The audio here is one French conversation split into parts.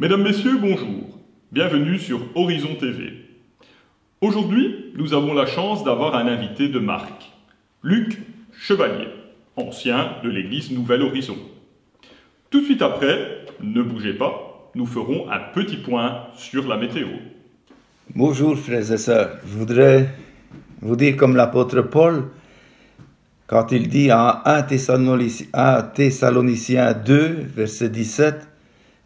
Mesdames, Messieurs, bonjour. Bienvenue sur Horizon TV. Aujourd'hui, nous avons la chance d'avoir un invité de marque, Luc Chevalier, ancien de l'église Nouvel Horizon. Tout de suite après, ne bougez pas, nous ferons un petit point sur la météo. Bonjour frères et sœurs, je voudrais vous dire comme l'apôtre Paul, quand il dit à 1 Thessaloniciens 2, verset 17,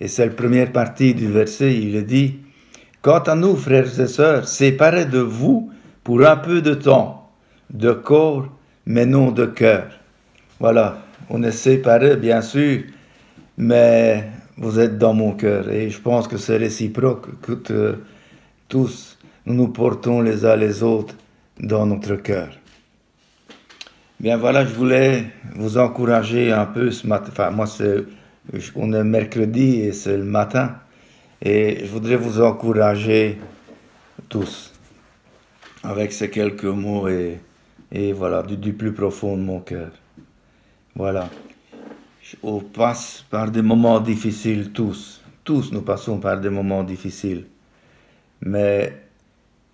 et c'est la première partie du verset, il dit « Quant à nous, frères et sœurs, séparés de vous pour un peu de temps, de corps, mais non de cœur. » Voilà, on est séparés, bien sûr, mais vous êtes dans mon cœur. Et je pense que c'est réciproque, que tous, nous nous portons les uns les autres dans notre cœur. Bien voilà, je voulais vous encourager un peu ce matin. Enfin, moi, on est mercredi et c'est le matin. Et je voudrais vous encourager tous avec ces quelques mots et voilà, du plus profond de mon cœur. Voilà. On passe par des moments difficiles tous. Tous nous passons par des moments difficiles. Mais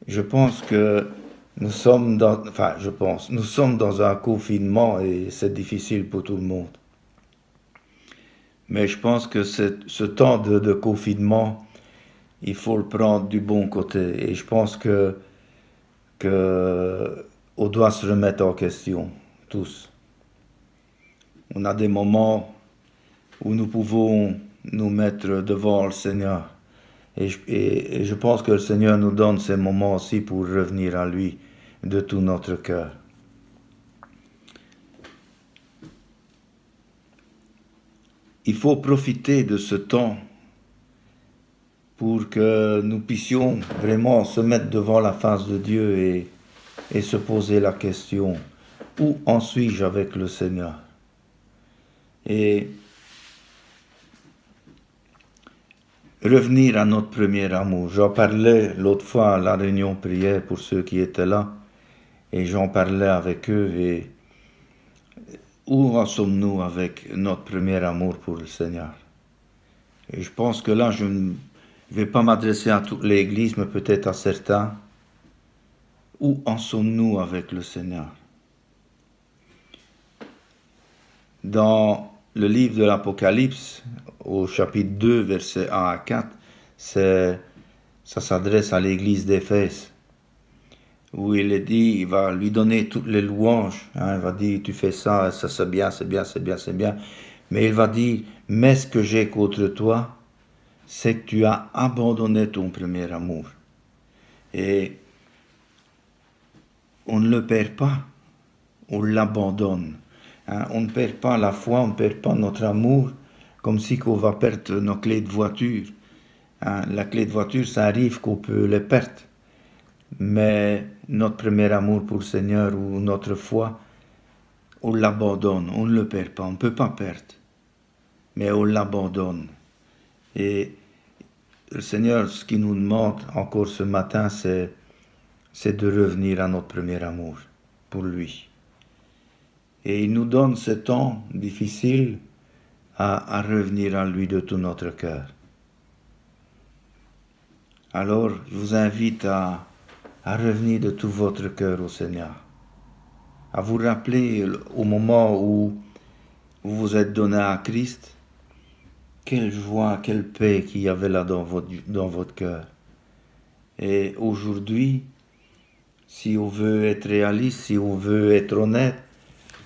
je pense que nous sommes dans un confinement et c'est difficile pour tout le monde. Mais je pense que ce temps de confinement, il faut le prendre du bon côté. Et je pense que on doit se remettre en question, tous. On a des moments où nous pouvons nous mettre devant le Seigneur. Et je pense que le Seigneur nous donne ces moments aussi pour revenir à lui de tout notre cœur. Il faut profiter de ce temps pour que nous puissions vraiment se mettre devant la face de Dieu et se poser la question, où en suis-je avec le Seigneur? Et revenir à notre premier amour. J'en parlais l'autre fois à la réunion prière pour ceux qui étaient là, et j'en parlais avec eux, et où en sommes-nous avec notre premier amour pour le Seigneur? Et je pense que là, je ne vais pas m'adresser à toute l'Église, mais peut-être à certains. Où en sommes-nous avec le Seigneur? Dans le livre de l'Apocalypse, au chapitre 2, versets 1 à 4, ça s'adresse à l'église d'Éphèse, où il est dit, il va lui donner toutes les louanges, il va dire, tu fais ça, ça c'est bien, c'est bien, c'est bien, c'est bien, mais il va dire, mais ce que j'ai contre toi, c'est que tu as abandonné ton premier amour. Et on ne le perd pas, on l'abandonne. On ne perd pas la foi, on ne perd pas notre amour, comme si on va perdre nos clés de voiture. La clé de voiture, ça arrive qu'on peut les perdre. Mais notre premier amour pour le Seigneur ou notre foi, on l'abandonne, on ne le perd pas, on ne peut pas perdre. Mais on l'abandonne. Et le Seigneur, ce qu'il nous demande encore ce matin, c'est de revenir à notre premier amour pour lui. Et il nous donne ce temps difficile à revenir à lui de tout notre cœur. Alors, je vous invite à revenir de tout votre cœur au Seigneur. À vous rappeler au moment où vous vous êtes donné à Christ, quelle joie, quelle paix qu'il y avait là dans votre cœur. Et aujourd'hui, si on veut être réaliste, si on veut être honnête,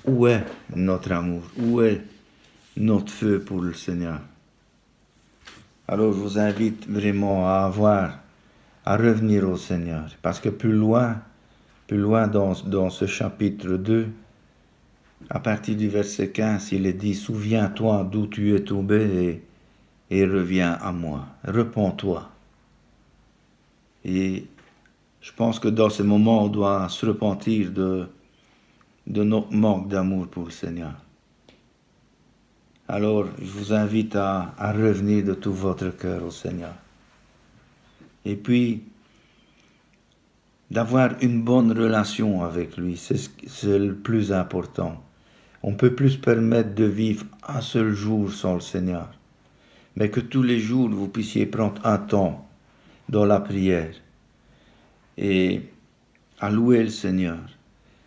où est notre amour? Où est notre feu pour le Seigneur? Alors je vous invite vraiment à revenir au Seigneur. Parce que plus loin dans ce chapitre 2, à partir du verset 15, il est dit, souviens-toi d'où tu es tombé et reviens à moi. Repens-toi. Et je pense que dans ces moments, on doit se repentir de notre manque d'amour pour le Seigneur. Alors, je vous invite à revenir de tout votre cœur au Seigneur. Et puis, d'avoir une bonne relation avec lui, c'est le plus important. On peut plus se permettre de vivre un seul jour sans le Seigneur. mais que tous les jours vous puissiez prendre un temps dans la prière et à louer le Seigneur,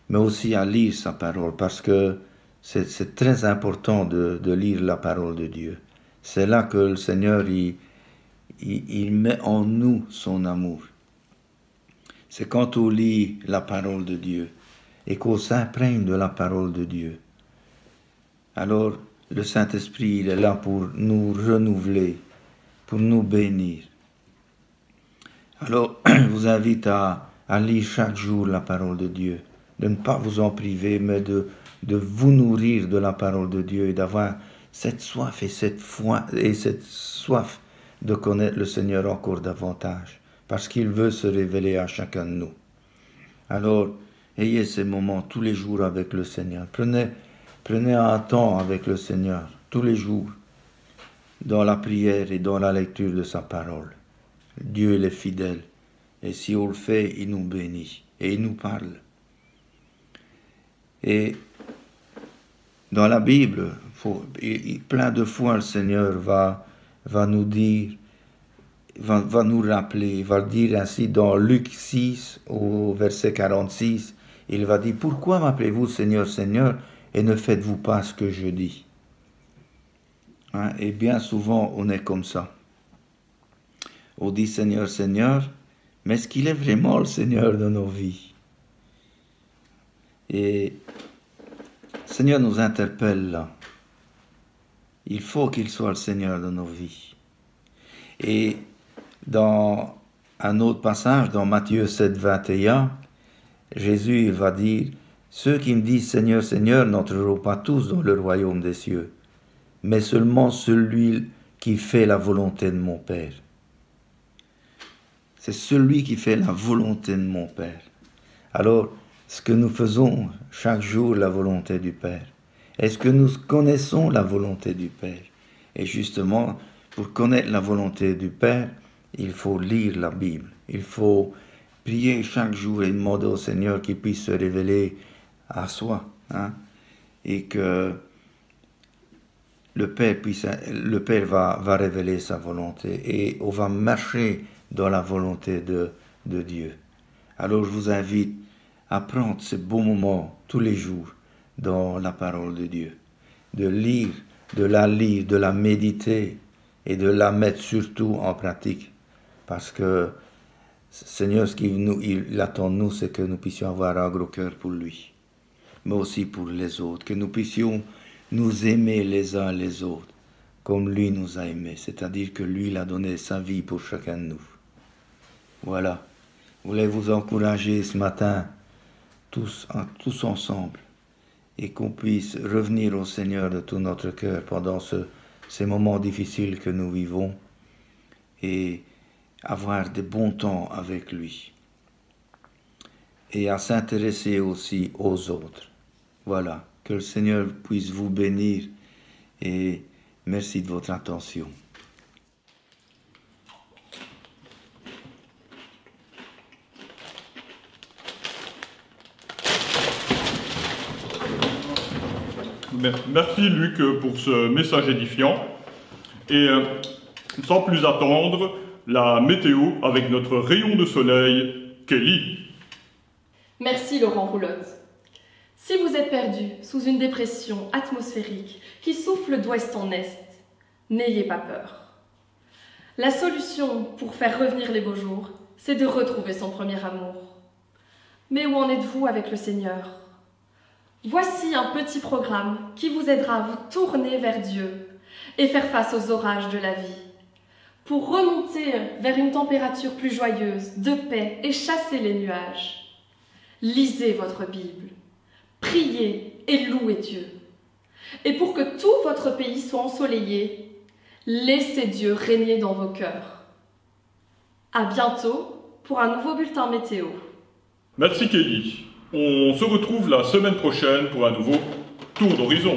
mais aussi à lire sa parole, parce que c'est très important de lire la parole de Dieu. C'est là que le Seigneur, il met en nous son amour. C'est quand on lit la parole de Dieu et qu'on s'imprègne de la parole de Dieu. Alors, le Saint-Esprit, il est là pour nous renouveler, pour nous bénir. Alors, je vous invite à lire chaque jour la parole de Dieu, de ne pas vous en priver, mais de vous nourrir de la parole de Dieu et d'avoir cette soif et cette foi et cette soif de connaître le Seigneur encore davantage, parce qu'il veut se révéler à chacun de nous. Alors, ayez ces moments tous les jours avec le Seigneur. Prenez un temps avec le Seigneur tous les jours, dans la prière et dans la lecture de sa parole. Dieu il est fidèle, et si on le fait, il nous bénit et il nous parle. Et dans la Bible, plein de fois le Seigneur va nous dire, va nous rappeler, il va le dire ainsi dans Luc 6 au verset 46, il va dire « Pourquoi m'appelez-vous Seigneur, Seigneur, et ne faites-vous pas ce que je dis ?» Et bien souvent, on est comme ça. On dit Seigneur, Seigneur, mais est-ce qu'il est vraiment le Seigneur de nos vies? Et le Seigneur nous interpelle là. Il faut qu'il soit le Seigneur de nos vies. Et dans un autre passage, dans Matthieu 7, 21, Jésus il va dire « Ceux qui me disent Seigneur, Seigneur n'entreront pas tous dans le royaume des cieux, mais seulement celui qui fait la volonté de mon Père. » C'est celui qui fait la volonté de mon Père. Alors, est-ce que nous faisons chaque jour la volonté du Père? Est-ce que nous connaissons la volonté du Père? Et justement, pour connaître la volonté du Père, il faut lire la Bible. Il faut prier chaque jour et demander au Seigneur qu'il puisse se révéler à soi. Et que le Père va révéler sa volonté. Et on va marcher dans la volonté de Dieu. Alors je vous invite à prendre ces beaux moments tous les jours dans la parole de Dieu, de la méditer et de la mettre surtout en pratique, parce que Seigneur, ce qu'il attend de nous, c'est que nous puissions avoir un gros cœur pour lui, mais aussi pour les autres, que nous puissions nous aimer les uns les autres, comme lui nous a aimés, c'est-à-dire que lui, il a donné sa vie pour chacun de nous. Voilà, je voulais vous encourager ce matin, tous ensemble, et qu'on puisse revenir au Seigneur de tout notre cœur pendant ces moments difficiles que nous vivons, et avoir des bons temps avec lui, et à s'intéresser aussi aux autres. Voilà, que le Seigneur puisse vous bénir, et merci de votre attention. Merci Luc pour ce message édifiant. Et sans plus attendre, la météo avec notre rayon de soleil, Kelly. Merci Laurent Roulotte. Si vous êtes perdu sous une dépression atmosphérique qui souffle d'ouest en est, n'ayez pas peur. La solution pour faire revenir les beaux jours, c'est de retrouver son premier amour. Mais où en êtes-vous avec le Seigneur ? Voici un petit programme qui vous aidera à vous tourner vers Dieu et faire face aux orages de la vie. Pour remonter vers une température plus joyeuse, de paix et chasser les nuages. Lisez votre Bible, priez et louez Dieu. Et pour que tout votre pays soit ensoleillé, laissez Dieu régner dans vos cœurs. À bientôt pour un nouveau bulletin météo. Merci Kelly. On se retrouve la semaine prochaine pour un nouveau tour d'horizon.